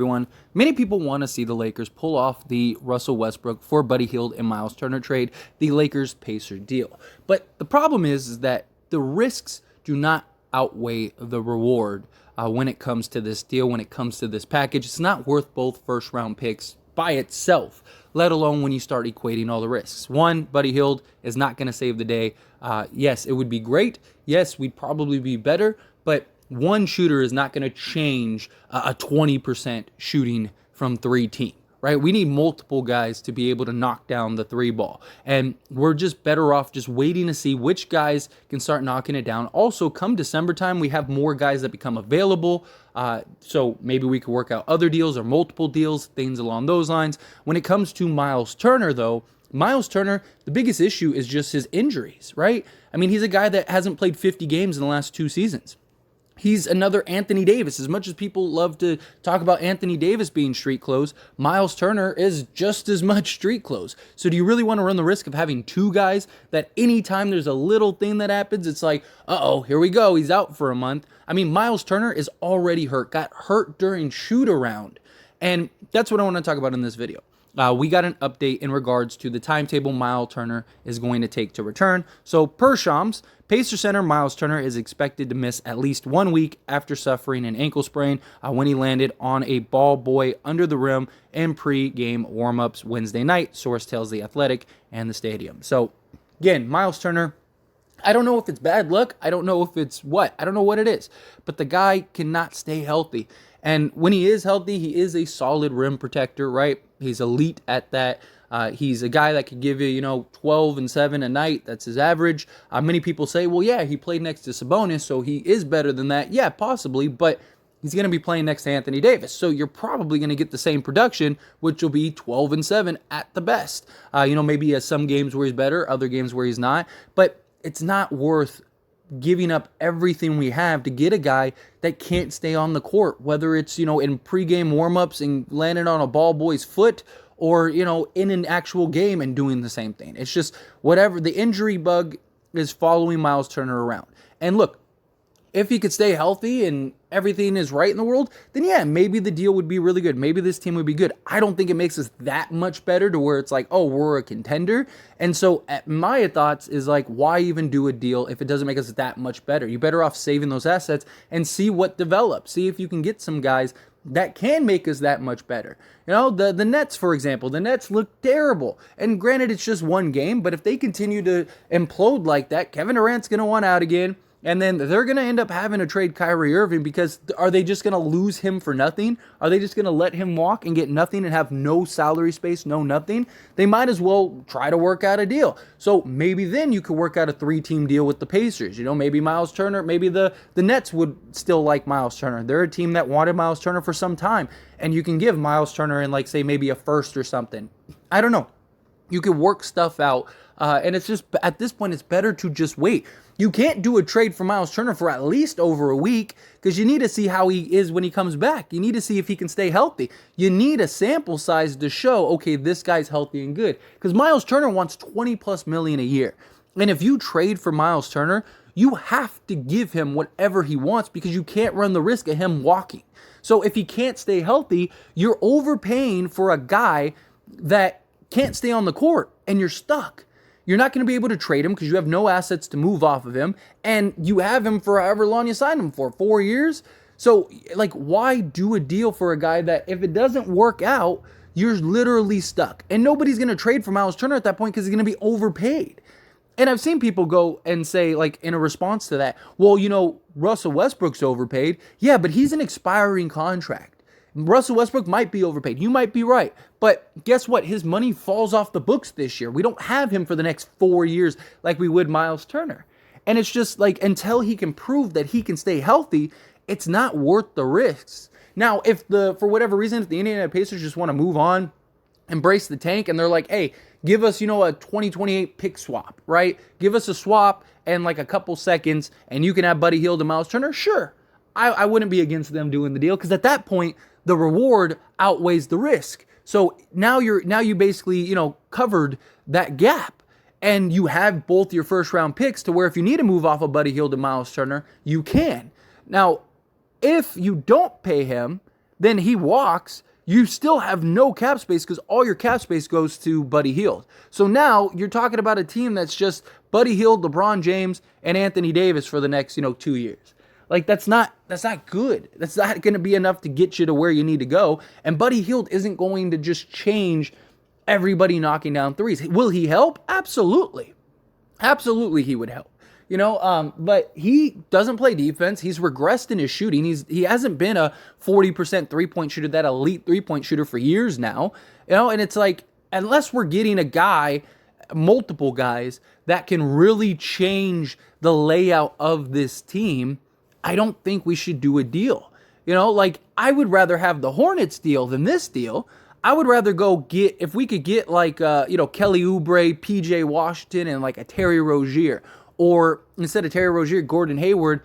Everyone, many people want to see the Lakers pull off the Russell Westbrook for Buddy Hield and Myles Turner trade, the Lakers-Pacers deal. But the problem is that the risks do not outweigh the reward when it comes to this deal, when it comes to this package. It's not worth both first-round picks by itself, let alone when you start equating all the risks. One, Buddy Hield is not going to save the day. Yes, it would be great. Yes, we'd probably be better, but one shooter is not going to change a 20% shooting from three team, right? We need multiple guys to be able to knock down the three ball. And we're just better off just waiting to see which guys can start knocking it down. Also, come December time, we have more guys that become available. So maybe we could work out other deals or multiple deals, things along those lines. When it comes to Myles Turner, though, Myles Turner, the biggest issue is just his injuries, right? I mean, he's a guy that hasn't played 50 games in the last 2 seasons. He's another Anthony Davis. As much as people love to talk about Anthony Davis being street clothes, Myles Turner is just as much street clothes. So do you really want to run the risk of having two guys that anytime there's a little thing that happens, it's like, uh-oh, here we go, he's out for a month. I mean, Myles Turner is already hurt, got hurt during shoot-around. And that's what I want to talk about in this video. We got an update in regards to the timetable Myles Turner is going to take to return. So per Shams, Pacer center Myles Turner is expected to miss at least 1 week after suffering an ankle sprain when he landed on a ball boy under the rim in pre-game warm-ups Wednesday night, source tells The Athletic and the stadium. So again, Myles Turner, I don't know if it's bad luck. I don't know if it's what. I don't know what it is. But the guy cannot stay healthy. And when he is healthy, he is a solid rim protector, right? He's elite at that. He's a guy that could give you, 12 and 7 a night. That's his average. Many people say, well, yeah, he played next to Sabonis, so he is better than that. Yeah, possibly, but he's going to be playing next to Anthony Davis. So you're probably going to get the same production, which will be 12 and 7 at the best. Maybe he has some games where he's better, other games where he's not. But it's not worth giving up everything we have to get a guy that can't stay on the court, whether it's, in pregame warmups and landing on a ball boy's foot or, in an actual game and doing the same thing. It's just whatever. The injury bug is following Myles Turner around. And look, if he could stay healthy and everything is right in the world, then yeah, maybe the deal would be really good. Maybe this team would be good. I don't think it makes us that much better to where it's like, oh, we're a contender. And so my thoughts is like, why even do a deal if it doesn't make us that much better? You're better off saving those assets and see what develops. See if you can get some guys that can make us that much better. The Nets, for example, the Nets look terrible. And granted, it's just one game, but if they continue to implode like that, Kevin Durant's going to want out again. And then they're going to end up having to trade Kyrie Irving because are they just going to lose him for nothing? Are they just going to let him walk and get nothing and have no salary space, no nothing? They might as well try to work out a deal. So maybe then you could work out a 3-team deal with the Pacers. Maybe Myles Turner, maybe the Nets would still like Myles Turner. They're a team that wanted Myles Turner for some time. And you can give Myles Turner in say maybe a first or something. I don't know. You could work stuff out. And it's just, at this point, it's better to just wait. You can't do a trade for Myles Turner for at least over a week because you need to see how he is when he comes back. You need to see if he can stay healthy. You need a sample size to show, okay, this guy's healthy and good. Because Myles Turner wants $20+ million a year. And if you trade for Myles Turner, you have to give him whatever he wants because you can't run the risk of him walking. So if he can't stay healthy, you're overpaying for a guy that can't stay on the court and you're stuck. You're not going to be able to trade him because you have no assets to move off of him, and you have him for however long you signed him for, 4 years. So, why do a deal for a guy that if it doesn't work out, you're literally stuck? And nobody's going to trade for Myles Turner at that point because he's going to be overpaid. And I've seen people go and say, in a response to that, well, Russell Westbrook's overpaid. Yeah, but he's an expiring contract. Russell Westbrook might be overpaid. You might be right. But guess what? His money falls off the books this year. We don't have him for the next 4 years like we would Myles Turner. And it's just until he can prove that he can stay healthy, it's not worth the risks. Now, for whatever reason, if the Indiana Pacers just want to move on, embrace the tank, and they're like, hey, give us, a 2028 pick swap, right? Give us a swap and a couple seconds, and you can have Buddy Hield and Myles Turner. Sure. I wouldn't be against them doing the deal because at that point, the reward outweighs the risk. So now you basically, covered that gap. And you have both your first round picks to where if you need to move off of Buddy Hield and Myles Turner, you can. Now, if you don't pay him, then he walks, you still have no cap space because all your cap space goes to Buddy Hield. So now you're talking about a team that's just Buddy Hield, LeBron James, and Anthony Davis for the next, 2 years. Like, that's not good. That's not going to be enough to get you to where you need to go. And Buddy Hield isn't going to just change everybody knocking down threes. Will he help? Absolutely. Absolutely he would help. But he doesn't play defense. He's regressed in his shooting. He hasn't been a 40% three-point shooter, that elite three-point shooter for years now. And it's like, unless we're getting a guy, multiple guys, that can really change the layout of this team, I don't think we should do a deal. I would rather have the Hornets deal than this deal. I would rather if we could get Kelly Oubre, PJ Washington, and like a Terry Rozier. Or instead of Terry Rozier, Gordon Hayward.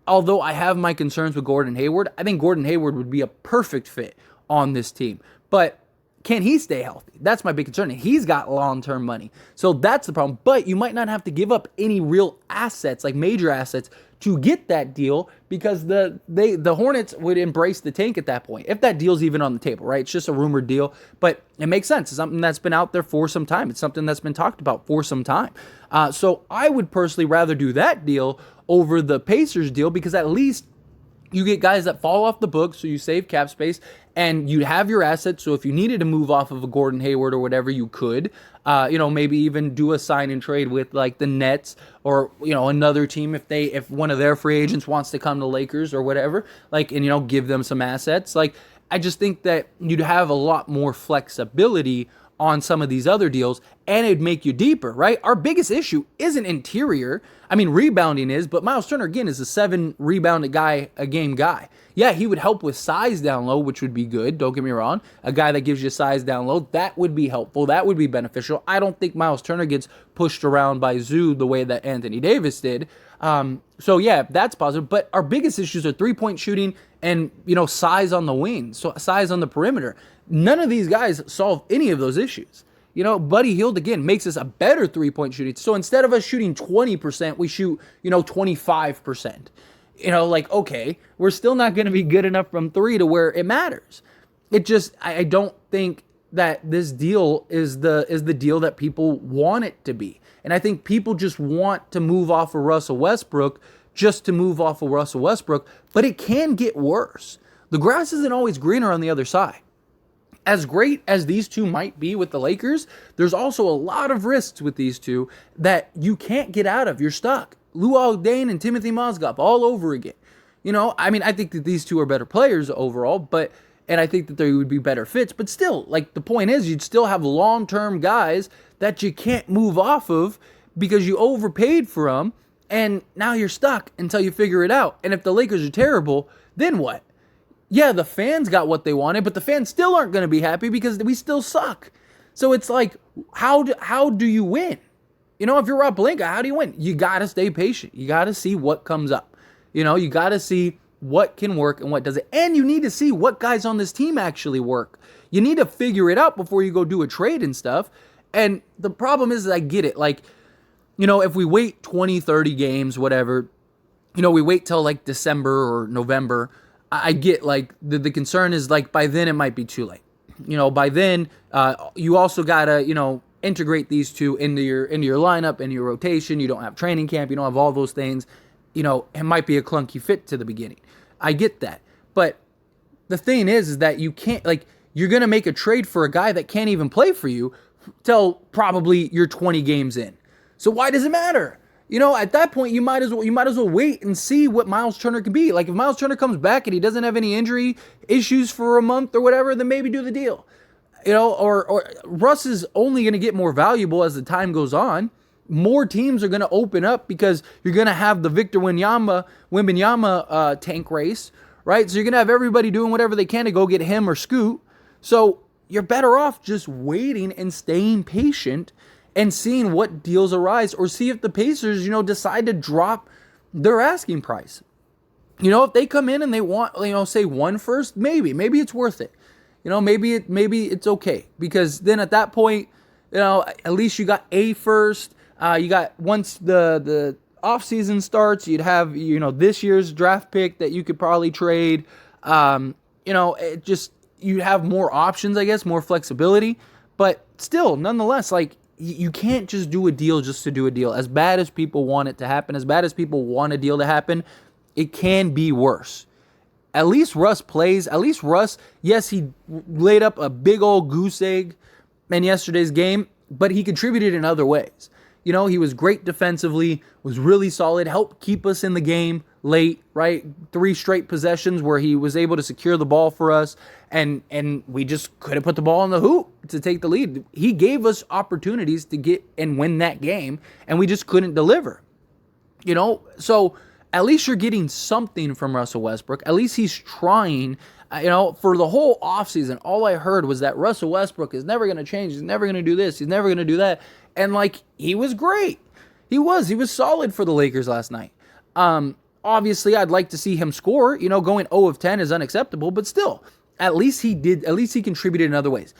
Although I have my concerns with Gordon Hayward, I think Gordon Hayward would be a perfect fit on this team. But can he stay healthy? That's my big concern. And he's got long-term money. So that's the problem. But you might not have to give up any real assets, like major assets, to get that deal, because the Hornets would embrace the tank at that point, if that deal's even on the table, right? It's just a rumored deal, but it makes sense. It's something that's been out there for some time. It's something that's been talked about for some time. So I would personally rather do that deal over the Pacers deal, because at least you get guys that fall off the book, so you save cap space, and you have your assets. So if you needed to move off of a Gordon Hayward or whatever, you could. Maybe even do a sign and trade with like the Nets or another team if one of their free agents wants to come to Lakers or whatever. And give them some assets. I just think that you'd have a lot more flexibility on some of these other deals, and it'd make you deeper, right? Our biggest issue isn't interior. I mean, rebounding is, but Myles Turner, again, is a 7 rebounded a game guy. Yeah, he would help with size down low, which would be good. Don't get me wrong. A guy that gives you size down low, that would be helpful. That would be beneficial. I don't think Myles Turner gets pushed around by Zoo the way that Anthony Davis did. So yeah, that's positive. But our biggest issues are three-point shooting and, size on the wing, so size on the perimeter. None of these guys solve any of those issues. Buddy Hield, again, makes us a better three-point shooting. So instead of us shooting 20%, we shoot, 25%. Okay, we're still not going to be good enough from three to where it matters. I don't think that this deal is the deal that people want it to be. And I think people just want to move off of Russell Westbrook just to move off of Russell Westbrook, but it can get worse. The grass isn't always greener on the other side. As great as these two might be with the Lakers, there's also a lot of risks with these two that you can't get out of. You're stuck. Luol Deng and Timothy Mozgov all over again. I think that these two are better players overall, and I think that they would be better fits, but still, the point is you'd still have long-term guys that you can't move off of because you overpaid for them, and now you're stuck until you figure it out. And if the Lakers are terrible, then what? Yeah, the fans got what they wanted, but the fans still aren't going to be happy because we still suck. So it's like, how do you win? If you're Rob Pelinka, how do you win? You got to stay patient. You got to see what comes up. You got to see what can work and what doesn't. And you need to see what guys on this team actually work. You need to figure it out before you go do a trade and stuff. And the problem is I get it. If we wait 20, 30 games, whatever, we wait till December or November, I get the concern is by then it might be too late. By then you also gotta integrate these two into your lineup, into your rotation. You don't have training camp. You don't have all those things. It might be a clunky fit to the beginning. I get that, but the thing is that you can't you're gonna make a trade for a guy that can't even play for you till probably you're 20 games in. So why does it matter? At that point, you might as well wait and see what Myles Turner can be. If Myles Turner comes back and he doesn't have any injury issues for a month or whatever, then maybe do the deal. Or Russ is only going to get more valuable as the time goes on. More teams are going to open up because you're going to have the Victor Wembanyama tank race, right? So you're going to have everybody doing whatever they can to go get him or Scoot. So you're better off just waiting and staying patient and seeing what deals arise, or see if the Pacers, decide to drop their asking price. If they come in and they want, say one first, maybe it's worth it. Maybe it's okay, because then at that point, at least you got a first. You got, once the off season starts, you'd have this year's draft pick that you could probably trade. it just, you have more options, I guess, more flexibility. But still, nonetheless, like, you can't just do a deal just to do a deal. As bad as people want it to happen, as bad as people want a deal to happen, it can be worse. At least Russ plays. At least Russ, yes, he laid up a big old goose egg in yesterday's game, but he contributed in other ways. He was great defensively, was really solid, helped keep us in the game late, right? 3 straight possessions where he was able to secure the ball for us, and we just couldn't put the ball in the hoop to take the lead. He gave us opportunities to get and win that game, and we just couldn't deliver. So at least you're getting something from Russell Westbrook. At least he's trying. For the whole offseason, all I heard was that Russell Westbrook is never going to change. He's never going to do this. He's never going to do that. And, he was great. He was solid for the Lakers last night. Obviously, I'd like to see him score. Going 0 of 10 is unacceptable, but still, at least he contributed in other ways.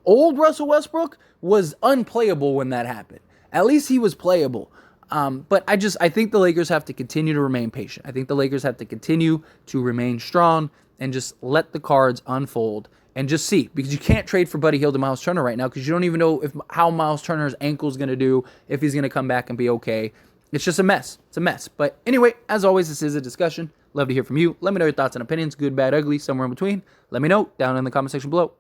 Old Russell Westbrook was unplayable when that happened. At least he was playable. But I think the Lakers have to continue to remain patient. I think the Lakers have to continue to remain strong and just let the cards unfold and just see. Because you can't trade for Buddy Hield and Myles Turner right now because you don't even know how Myles Turner's ankle is going to do, if he's going to come back and be okay. It's just a mess. It's a mess. But anyway, as always, this is a discussion. Love to hear from you. Let me know your thoughts and opinions, good, bad, ugly, somewhere in between. Let me know down in the comment section below.